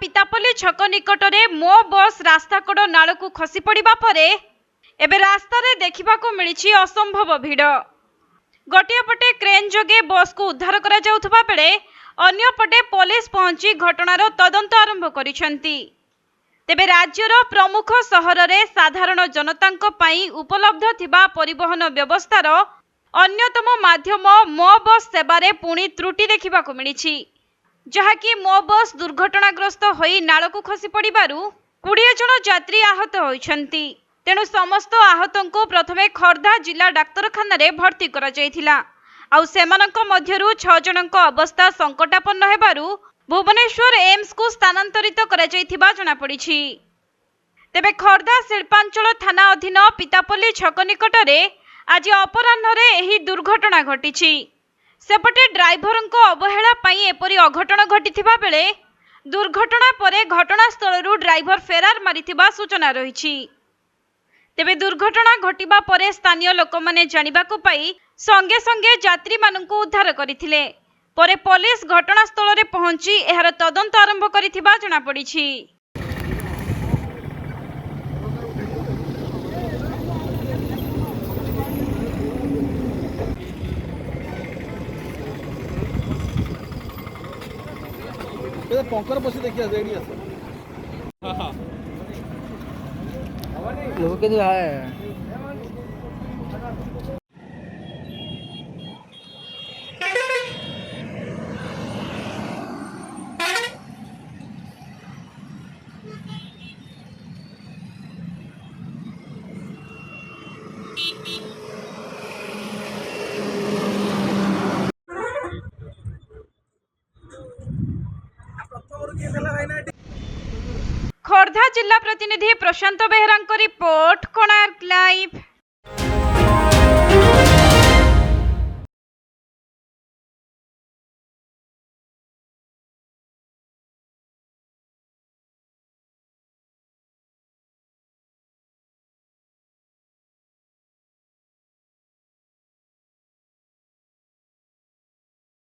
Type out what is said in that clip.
पितापल्ली छक निकटरे मो बस रास्ताकड़ नालू खसी पड़ा पर एबे रास्तार देखा मिली असंभव भिड़। गोटे पटे क्रेन जोगे बस को उद्धार करा जाउथबा बेले अन्य पटे पुलिस पहुंची घटनार तदंत आरंभ करिसेंती। तेबे राज्यर प्रमुख सहर रे साधारण जनतांक पई उपलब्ध थिबा परिवहन व्यवस्थार अन्यतम माध्यम मो बस सेवारे पुणी त्रुटि देखा मिली, जहाँकि मो बस दुर्घटनाग्रस्त होई नालकु खसी पड़िबारु 20 जन यात्री आहत होइछंती। तेणु समस्त आहतों को प्रथमे खर्धा जिला डाक्तरखाना रे भर्ती करा जायथिला। आउ सेमानक मध्यरु 6 जनक अवस्था संकटापन्न हेबारु भुवनेश्वर एम्स को स्थानांतरित करा जायथिबा जणा पड़िछि। तेबे खर्धा शिल्पांचल थाना अधीन पितापल्ली छक निकटरे आज अपराह्न एही दुर्घटना घटिछि। सेपटे ड्राइभरक अवहेला पई एपरि अघटन घटिथिबा बेले दुर्घटना परे घटनास्थलरू ड्राइभर फेरार मारिथिबा सूचना रहिछि। तेबे दुर्घटना घटिबा परे स्थानीय लोकमाने जानिबाकु पाई संगे संगे यात्री माननकु उद्धार करिथिले। परे पुलिस घटनास्थल रे पहुंची एहार तदंत आरंभ करिथिबा जणा पड़िछि। पंकर बस देखिए रेडी আছে हां हां लोग के जो है खोर्धा जिला प्रतिनिधि प्रशांत बेहरा रिपोर्ट, कोणार्क लाइव।